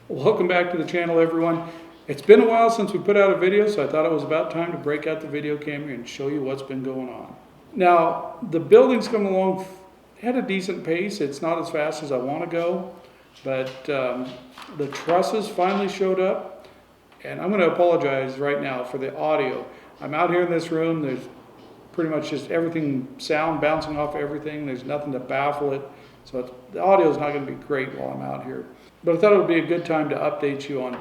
Welcome back to the channel, everyone. It's been a while since we put out a video, so I thought it was about time to break out the video camera and show you what's been going on. Now, the building's coming along at a decent pace. It's not as fast as I want to go, but the trusses finally showed up, and I'm going to apologize right now for the audio. I'm out here in this room. There's pretty much just everything, sound bouncing off everything. There's nothing to baffle it, so the audio is not going to be great while I'm out here. But I thought it would be a good time to update you on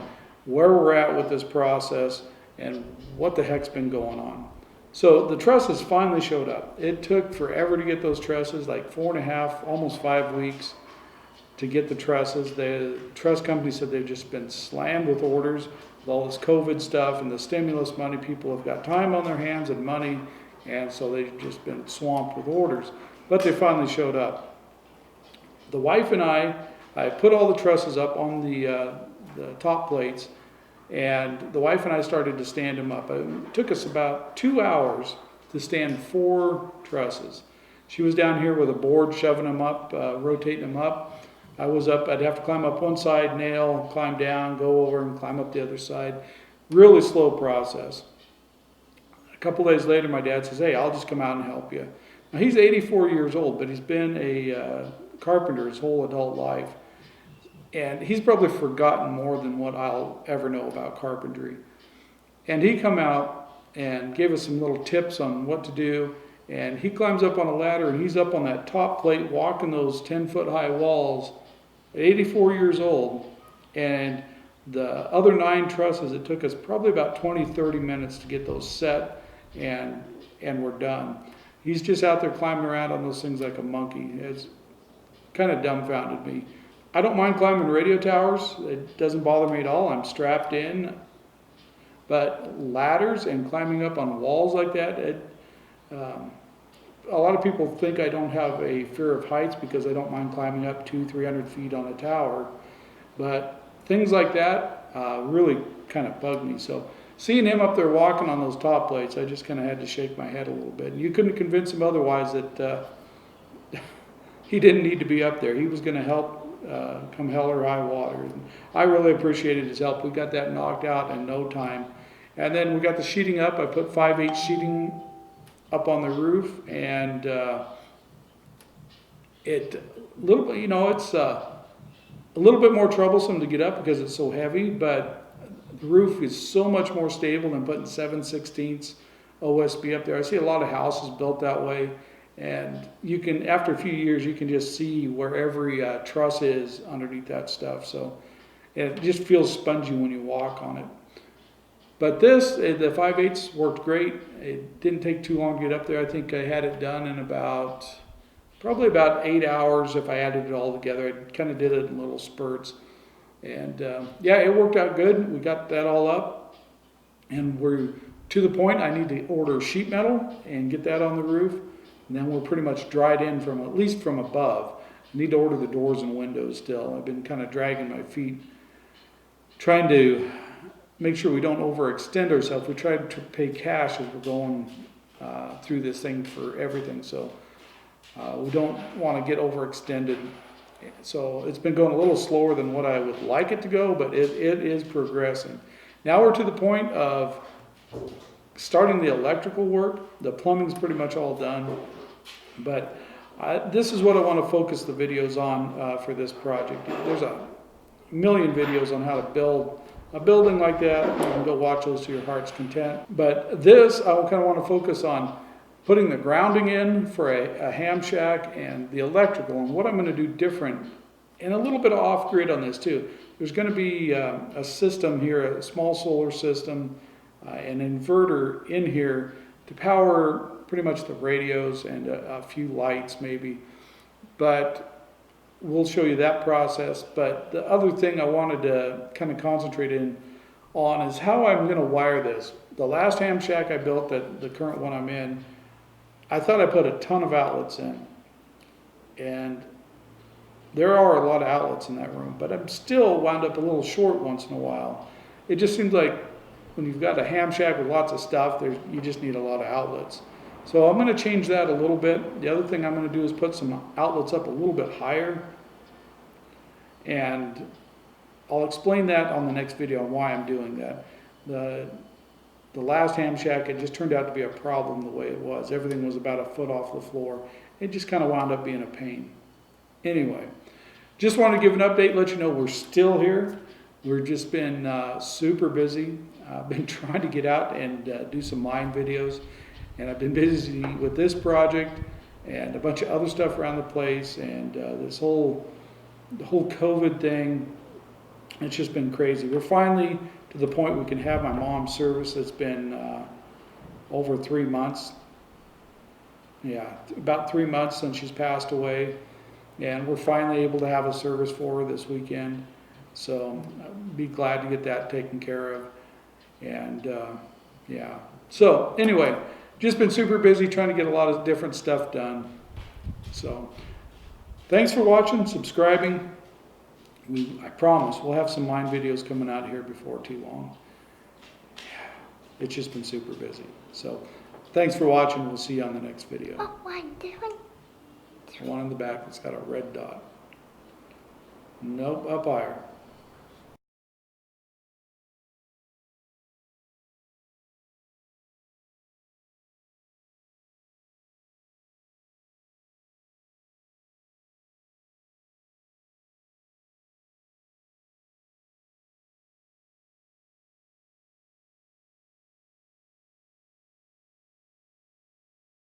where we're at with this process and what the heck's been going on. So the trusses finally showed up. It took forever to get those trusses, like 4.5, almost 5 weeks to get the trusses. The truss company said they've just been slammed with orders with all this COVID stuff and the stimulus money. People have got time on their hands and money, and so they've just been swamped with orders. But they finally showed up. The wife and I put all the trusses up on the top plates, and the wife and I started to stand them up. It took us about 2 hours to stand 4 trusses. She was down here with a board shoving them up, rotating them up. I was up, I'd have to climb up one side, nail, climb down, go over and climb up the other side. Really slow process. A couple days later, my dad says, "Hey, I'll just come out and help you." Now, he's 84 years old, but he's been a carpenter his whole adult life. And he's probably forgotten more than what I'll ever know about carpentry. And he come out and gave us some little tips on what to do. And he climbs up on a ladder, and he's up on that top plate walking those 10-foot high walls at 84 years old. And the other 9 trusses, it took us probably about 20-30 minutes to get those set, and we're done. He's just out there climbing around on those things like a monkey. It's kind of dumbfounded me. I don't mind climbing radio towers. It doesn't bother me at all. I'm strapped in. But ladders and climbing up on walls like that, a lot of people think I don't have a fear of heights because I don't mind climbing up 200-300 feet on a tower. But things like that really kind of bug me. So seeing him up there walking on those top plates, I just kind of had to shake my head a little bit. And you couldn't convince him otherwise that he didn't need to be up there. He was going to help come hell or high water. And I really appreciated his help. We got that knocked out in no time. And then we got the sheeting up. I put 5/8 sheeting up on the roof, and it's a little bit more troublesome to get up because it's so heavy, but the roof is so much more stable than putting 7/16 OSB up there. I see a lot of houses built that way. And you can, after a few years, you can just see where every truss is underneath that stuff. So it just feels spongy when you walk on it. But this, the 5/8 worked great. It didn't take too long to get up there. I think I had it done in probably about 8 hours if I added it all together. I kind of did it in little spurts. And yeah, it worked out good. We got that all up. And we're to the point I need to order sheet metal and get that on the roof. And then we're pretty much dried in from, at least from above. I need to order the doors and windows still. I've been kind of dragging my feet, trying to make sure we don't overextend ourselves. We try to pay cash as we're going through this thing for everything. So we don't want to get overextended. So it's been going a little slower than what I would like it to go, but it is progressing. Now we're to the point of starting the electrical work. The plumbing's pretty much all done. But this is what I want to focus the videos on for this project. There's a million videos on how to build a building like that. You can go watch those to your heart's content. But this, I kind of want to focus on putting the grounding in for a Hamshack and the electrical, and what I'm going to do different, and a little bit of off-grid on this too. There's going to be a system here, a small solar system, an inverter in here to power pretty much the radios and a few lights maybe. But we'll show you that process. But the other thing I wanted to kind of concentrate on is how I'm going to wire this. The last Hamshack I built, the current one I'm in, I thought I put a ton of outlets in. And there are a lot of outlets in that room, but I'm still wound up a little short once in a while. It just seems like when you've got a Hamshack with lots of stuff, you just need a lot of outlets. So I'm going to change that a little bit. The other thing I'm going to do is put some outlets up a little bit higher. And I'll explain that on the next video on why I'm doing that. The last Hamshack, it just turned out to be a problem the way it was. Everything was about a foot off the floor. It just kind of wound up being a pain. Anyway, just wanted to give an update, let you know we're still here. We've just been super busy. I've been trying to get out and do some mine videos. And I've been busy with this project and a bunch of other stuff around the place. And the whole COVID thing, it's just been crazy. We're finally to the point we can have my mom's service. It's been over 3 months. Yeah, about 3 months since she's passed away. And we're finally able to have a service for her this weekend. So I'd be glad to get that taken care of. And yeah. So anyway, just been super busy trying to get a lot of different stuff done. So thanks for watching, subscribing. I promise we'll have some mine videos coming out here before too long. It's just been super busy. So thanks for watching. We'll see you on the next video. Oh, one, two, One in the back that's got a red dot. Nope, up higher.